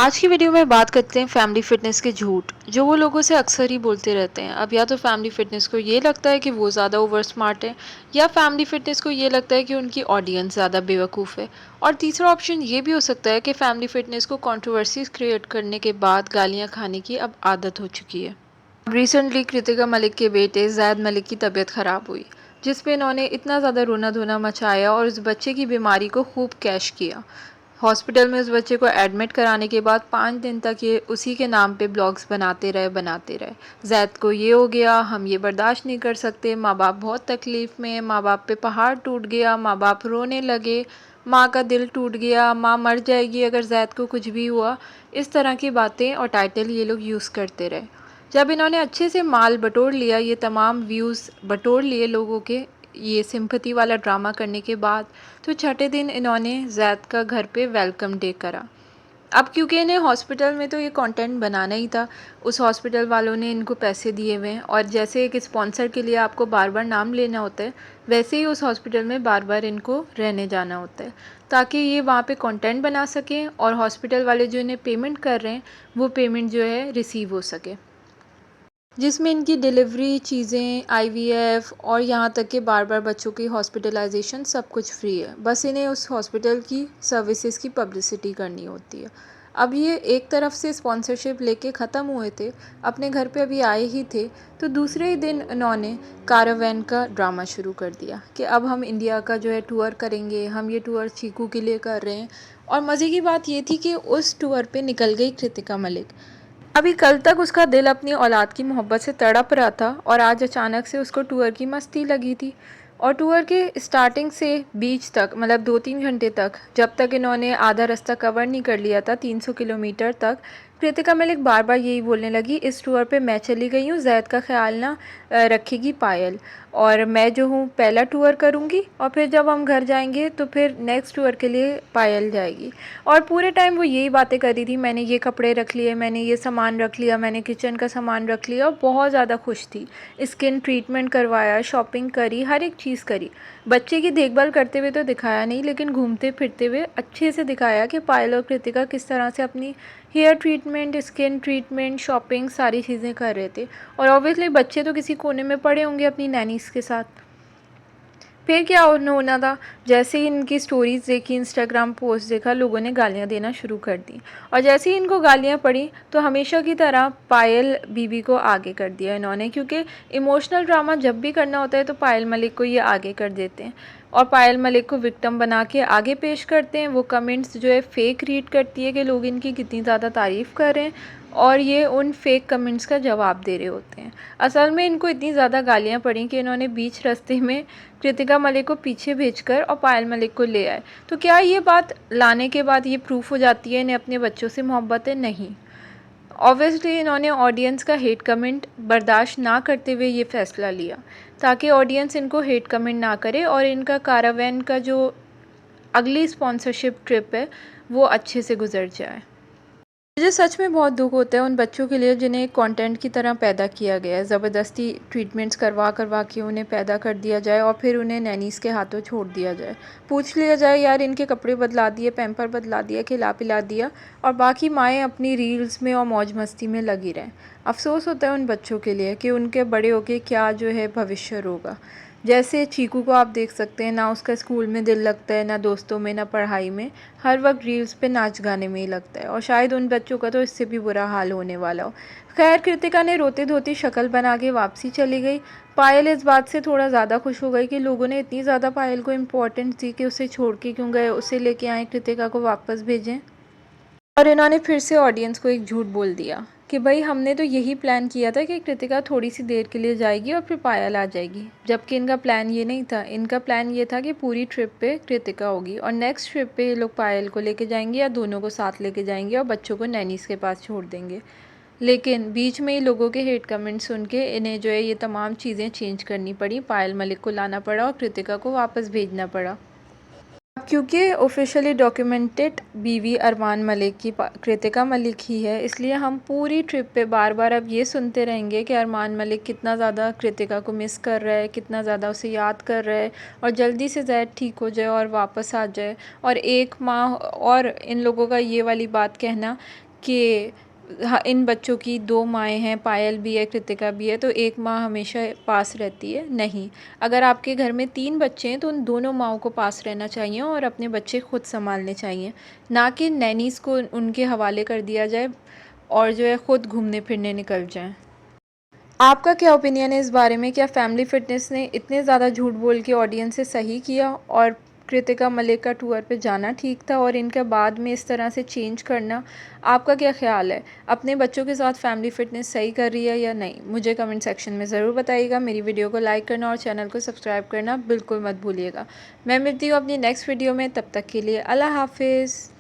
आज की वीडियो में बात करते हैं फैमिली फिटनेस के झूठ जो वो लोगों से अक्सर ही बोलते रहते हैं। अब या तो फैमिली फिटनेस को ये लगता है कि वो ज़्यादा ओवर स्मार्ट है, या फैमिली फिटनेस को ये लगता है कि उनकी ऑडियंस ज़्यादा बेवकूफ़ है। और तीसरा ऑप्शन ये भी हो सकता है कि फैमिली फिटनेस को कंट्रोवर्सीज क्रिएट करने के बाद गालियाँ खाने की अब आदत हो चुकी है। रिसेंटली कृतिका मलिक के बेटे जैद मलिक की तबीयत ख़राब हुई, जिसपे इन्होंने इतना ज़्यादा रोना धोना मचाया और उस बच्चे की बीमारी को खूब कैश किया। हॉस्पिटल में उस बच्चे को एडमिट कराने के बाद 5 दिन तक ये उसी के नाम पे ब्लॉग्स बनाते रहे। जैद को ये हो गया, हम ये बर्दाश्त नहीं कर सकते, माँ बाप बहुत तकलीफ़ में, माँ बाप पे पहाड़ टूट गया, माँ बाप रोने लगे, माँ का दिल टूट गया, माँ मर जाएगी अगर जैद को कुछ भी हुआ। इस तरह की बातें और टाइटल ये लोग यूज़ करते रहे। जब इन्होंने अच्छे से माल बटोर लिया, ये तमाम व्यूज़ बटोर लिए लोगों के, ये सिंपैथी वाला ड्रामा करने के बाद, तो छठे दिन इन्होंने जैद का घर पे वेलकम डे करा। अब क्योंकि इन्हें हॉस्पिटल में तो ये कंटेंट बनाना ही था, उस हॉस्पिटल वालों ने इनको पैसे दिए हुए हैं, और जैसे एक स्पॉन्सर के लिए आपको बार बार नाम लेना होता है, वैसे ही उस हॉस्पिटल में बार बार इनको रहने जाना होता है, ताकि ये वहाँ पे कंटेंट बना सकें और हॉस्पिटल वाले जो इन्हें पेमेंट कर रहे हैं वो पेमेंट जो है रिसीव हो सके, जिसमें इनकी डिलीवरी चीज़ें, आईवीएफ और यहाँ तक कि बार बार बच्चों की हॉस्पिटलाइजेशन सब कुछ फ्री है। बस इन्हें उस हॉस्पिटल की सर्विसेज की पब्लिसिटी करनी होती है। अब ये एक तरफ से स्पॉन्सरशिप लेके ख़त्म हुए थे, अपने घर पे अभी आए ही थे, तो दूसरे ही दिन इन्होंने कारावैन का ड्रामा शुरू कर दिया कि अब हम इंडिया का जो है टूर करेंगे, हम ये टूर चीकू के लिए कर रहे हैं। और मज़े की बात ये थी कि उस टूर पे निकल गई कृतिका मलिक। अभी कल तक उसका दिल अपनी औलाद की मोहब्बत से तड़प रहा था, और आज अचानक से उसको टूर की मस्ती लगी थी। और टूर के स्टार्टिंग से बीच तक, मतलब 2-3 घंटे तक, जब तक इन्होंने आधा रास्ता कवर नहीं कर लिया था, 300 किलोमीटर तक, कृतिका मलिक बार बार यही बोलने लगी, इस टूर पे मैं चली गई हूँ, जैद का ख्याल ना रखेगी पायल, और मैं जो हूँ पहला टूर करूँगी, और फिर जब हम घर जाएंगे तो फिर नेक्स्ट टूर के लिए पायल जाएगी। और पूरे टाइम वो यही बातें कर रही थी, मैंने ये कपड़े रख लिए, मैंने ये सामान रख लिया, मैंने किचन का सामान रख लिया, और बहुत ज़्यादा खुश थी। स्किन ट्रीटमेंट करवाया, शॉपिंग करी, हर एक चीज़ करी। बच्चे की देखभाल करते हुए तो दिखाया नहीं, लेकिन घूमते फिरते हुए अच्छे से दिखाया कि पायल और कृतिका किस तरह से अपनी hair treatment, skin treatment, shopping, सारी चीज़ें कर रहे थे। और ऑब्वियसली बच्चे तो किसी कोने में पड़े होंगे अपनी नैनीज़ के साथ। फिर क्या होना था, जैसे ही इनकी स्टोरीज़ देखी, इंस्टाग्राम पोस्ट देखा, लोगों ने गालियाँ देना शुरू कर दी। और जैसे ही इनको गालियाँ पड़ी तो हमेशा की तरह पायल बीबी को आगे कर दिया इन्होंने, क्योंकि इमोशनल ड्रामा जब भी करना होता है तो पायल मलिक को ये आगे कर देते हैं, और पायल मलिक को विक्टिम बना के आगे पेश करते हैं। वो कमेंट्स जो है फेक रीड करती है कि लोग इनकी कितनी ज़्यादा तारीफ़ कर रहे हैं, और ये उन फेक कमेंट्स का जवाब दे रहे होते हैं। असल में इनको इतनी ज़्यादा गालियाँ पड़ी कि इन्होंने बीच रास्ते में कृतिका मलिक को पीछे भेजकर और पायल मलिक को ले आए। तो क्या ये बात लाने के बाद ये प्रूफ हो जाती है इन्हें अपने बच्चों से मोहब्बत है? नहीं। ऑब्वियसली इन्होंने ऑडियंस का हेट कमेंट बर्दाश्त ना करते हुए ये फ़ैसला लिया, ताकि ऑडियंस इनको हेट कमेंट ना करे और इनका कारावैन का जो अगली स्पॉन्सरशिप ट्रिप है वो अच्छे से गुजर जाए। मुझे सच में बहुत दुख होता है उन बच्चों के लिए जिन्हें कंटेंट की तरह पैदा किया गया है। ज़बरदस्ती ट्रीटमेंट्स करवा करवा के उन्हें पैदा कर दिया जाए और फिर उन्हें नैनीज़ के हाथों छोड़ दिया जाए। पूछ लिया जाए, यार इनके कपड़े बदला दिए, पैम्पर बदला दिया, खिला पिला दिया, और बाकी माएँ अपनी रील्स में और मौज मस्ती में लगी रहें। अफसोस होता है उन बच्चों के लिए कि उनके बड़े होके क्या जो है भविष्य होगा। जैसे चीकू को आप देख सकते हैं, ना उसका स्कूल में दिल लगता है, ना दोस्तों में, ना पढ़ाई में, हर वक्त रील्स पे नाच गाने में ही लगता है, और शायद उन बच्चों का तो इससे भी बुरा हाल होने वाला हो। खैर, कृतिका ने रोती धोती शक्ल बना के वापसी चली गई। पायल इस बात से थोड़ा ज़्यादा खुश हो गई कि लोगों ने इतनी ज़्यादा पायल को इम्पोर्टेंस दी कि उसे छोड़ के क्यों गए, उसे लेके आए, कृतिका को वापस भेजें। और इन्होंने फिर से ऑडियंस को एक झूठ बोल दिया कि भाई हमने तो यही प्लान किया था कि कृतिका थोड़ी सी देर के लिए जाएगी और फिर पायल आ जाएगी, जबकि इनका प्लान ये नहीं था। इनका प्लान ये था कि पूरी ट्रिप पे कृतिका होगी और नेक्स्ट ट्रिप पे ये लोग पायल को लेके जाएंगे या दोनों को साथ लेके जाएंगे और बच्चों को नैनीस के पास छोड़ देंगे। लेकिन बीच में ही लोगों के हेट कमेंट सुन के इन्हें जो है ये तमाम चीज़ें चेंज करनी पड़ी, पायल मलिक को लाना पड़ा और कृतिका को वापस भेजना पड़ा। क्योंकि ऑफिशियली डॉक्यूमेंटेड बीवी अरमान मलिक की कृतिका मलिक ही है, इसलिए हम पूरी ट्रिप पे बार बार अब ये सुनते रहेंगे कि अरमान मलिक कितना ज़्यादा कृतिका को मिस कर रहा है, कितना ज़्यादा उसे याद कर रहा है, और जल्दी से ज़ैद ठीक हो जाए और वापस आ जाए। और एक माह और इन लोगों का ये वाली बात कहना कि हाँ, इन बच्चों की 2 माएँ हैं, पायल भी है, कृतिका भी है, तो एक माँ हमेशा पास रहती है, नहीं। अगर आपके घर में 3 बच्चे हैं, तो उन दोनों माँओं को पास रहना चाहिए और अपने बच्चे खुद सँभालने चाहिए, ना कि नैनीज़ को उनके हवाले कर दिया जाए और जो है खुद घूमने-फिरने निकल जाएँ। आपका क्या ओपिनियन है इस बारे में? क्या फैमिली फ़िटनेस ने इतने ज़्यादा झूठ बोल के ऑडियंस से सही किया और कृतिका मलिक का टूर पे जाना ठीक था और इनका बाद में इस तरह से चेंज करना, आपका क्या ख़्याल है? अपने बच्चों के साथ फैमिली फ़िटनेस सही कर रही है या नहीं? मुझे कमेंट सेक्शन में ज़रूर बताइएगा। मेरी वीडियो को लाइक करना और चैनल को सब्सक्राइब करना बिल्कुल मत भूलिएगा। मैं मिलती हूँ अपनी नेक्स्ट वीडियो में, तब तक के लिए अल्लाह हाफ़िज़।